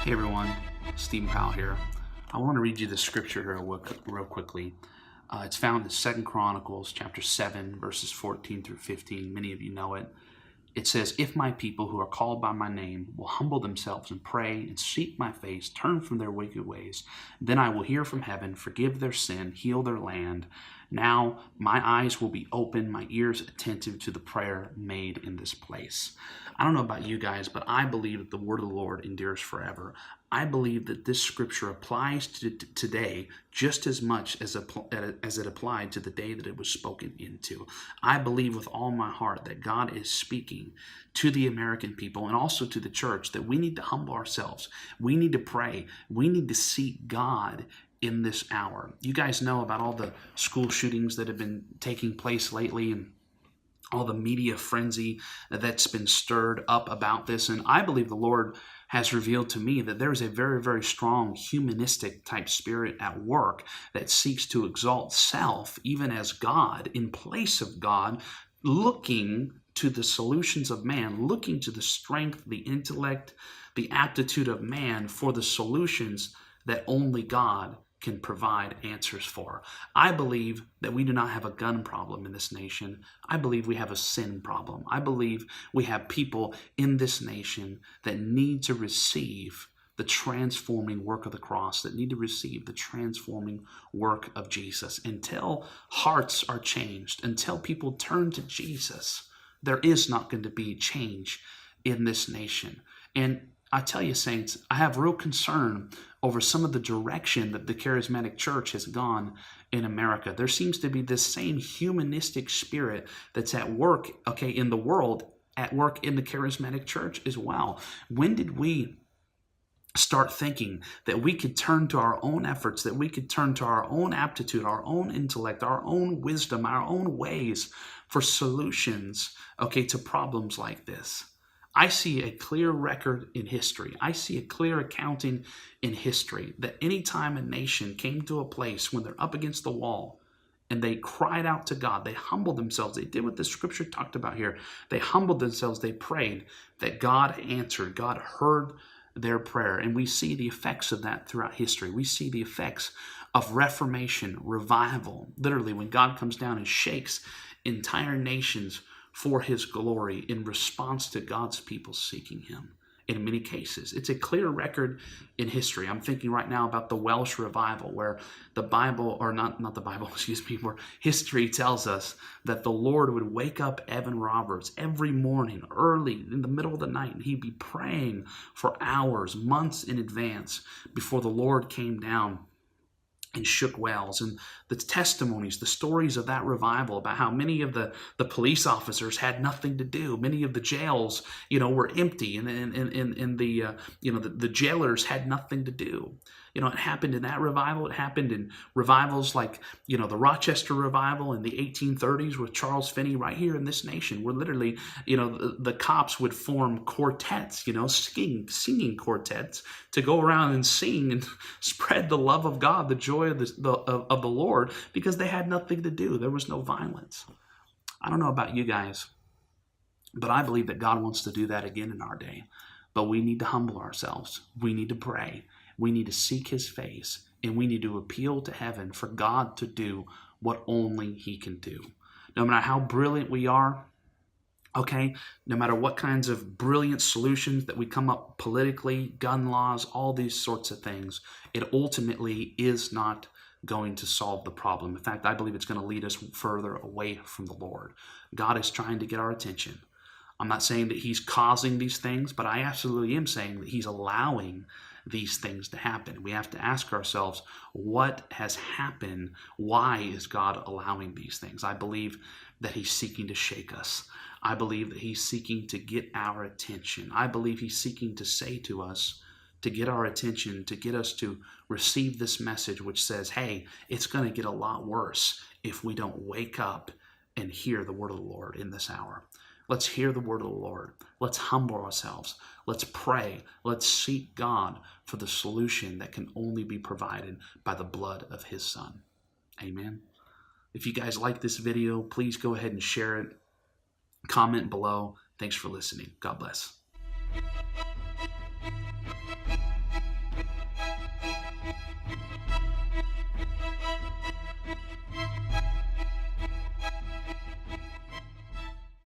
Hey everyone, Stephen Powell here. I want to read you the scripture here real quickly. It's found in 2 Chronicles chapter 7, verses 14 through 15. Many of you know it. It says, "If my people who are called by my name will humble themselves and pray and seek my face, turn from their wicked ways, then I will hear from heaven, forgive their sin, heal their land. Now my eyes will be open, my ears attentive to the prayer made in this place." I don't know about you guys, but I believe that the word of the Lord endures forever. I believe that this scripture applies to today just as much as it applied to the day that it was spoken into. I believe with all my heart that God is speaking to the American people and also to the church that we need to humble ourselves. We need to pray. We need to seek God in this hour. You guys know about all the school shootings that have been taking place lately and all the media frenzy that's been stirred up about this. And I believe the Lord has revealed to me that there's a very, very strong humanistic type spirit at work that seeks to exalt self, even as God, in place of God, looking to the solutions of man, looking to the strength, the intellect, the aptitude of man for the solutions that only God can provide answers for. I believe that we do not have a gun problem in this nation. I believe we have a sin problem. I believe we have people in this nation that need to receive the transforming work of the cross, that need to receive the transforming work of Jesus. Until hearts are changed, until people turn to Jesus, there is not going to be change in this nation. And I tell you, saints, I have real concern over some of the direction that the charismatic church has gone in America. There seems to be this same humanistic spirit that's at work, in the world, at work in the charismatic church as well. When did we start thinking that we could turn to our own efforts, that we could turn to our own aptitude, our own intellect, our own wisdom, our own ways for solutions, to problems like this? I see a clear record in history. I see a clear accounting in history that any time a nation came to a place when they're up against the wall and they cried out to God, they humbled themselves, they did what the scripture talked about here. They humbled themselves, they prayed, that God answered, God heard their prayer. And we see the effects of that throughout history. We see the effects of reformation, revival, literally when God comes down and shakes entire nations for his glory in response to God's people seeking him. In many cases, it's a clear record in history. I'm thinking right now about the Welsh revival, where the Bible, or not the Bible, where history tells us that the Lord would wake up Evan Roberts every morning early in the middle of the night, and he'd be praying for hours, months in advance before the Lord came down and shook Wales. And the testimonies, the stories of that revival about how many of the police officers had nothing to do. Many of the jails, were empty, and the jailers had nothing to do. It happened in that revival. It happened in revivals like, the Rochester revival in the 1830s with Charles Finney right here in this nation, where literally, the cops would form quartets, singing quartets to go around and sing and spread the love of God, the joy of the Lord, because they had nothing to do. There was no violence. I don't know about you guys, but I believe that God wants to do that again in our day. But we need to humble ourselves. We need to pray. We need to seek his face, and we need to appeal to heaven for God to do what only he can do. No matter how brilliant we are, no matter what kinds of brilliant solutions that we come up politically, gun laws, all these sorts of things, it ultimately is not going to solve the problem. In fact, I believe it's going to lead us further away from the Lord. God is trying to get our attention. I'm not saying that he's causing these things, but I absolutely am saying that he's allowing these things to happen. We have to ask ourselves, what has happened? Why is God allowing these things? I believe that he's seeking to shake us. I believe that he's seeking to get our attention. I believe he's seeking to say to us, to get our attention, to get us to receive this message which says, hey, it's going to get a lot worse if we don't wake up and hear the word of the Lord in this hour. Let's hear the word of the Lord. Let's humble ourselves. Let's pray. Let's seek God for the solution that can only be provided by the blood of his Son. Amen. If you guys like this video, please go ahead and share it. Comment below. Thanks for listening. God bless.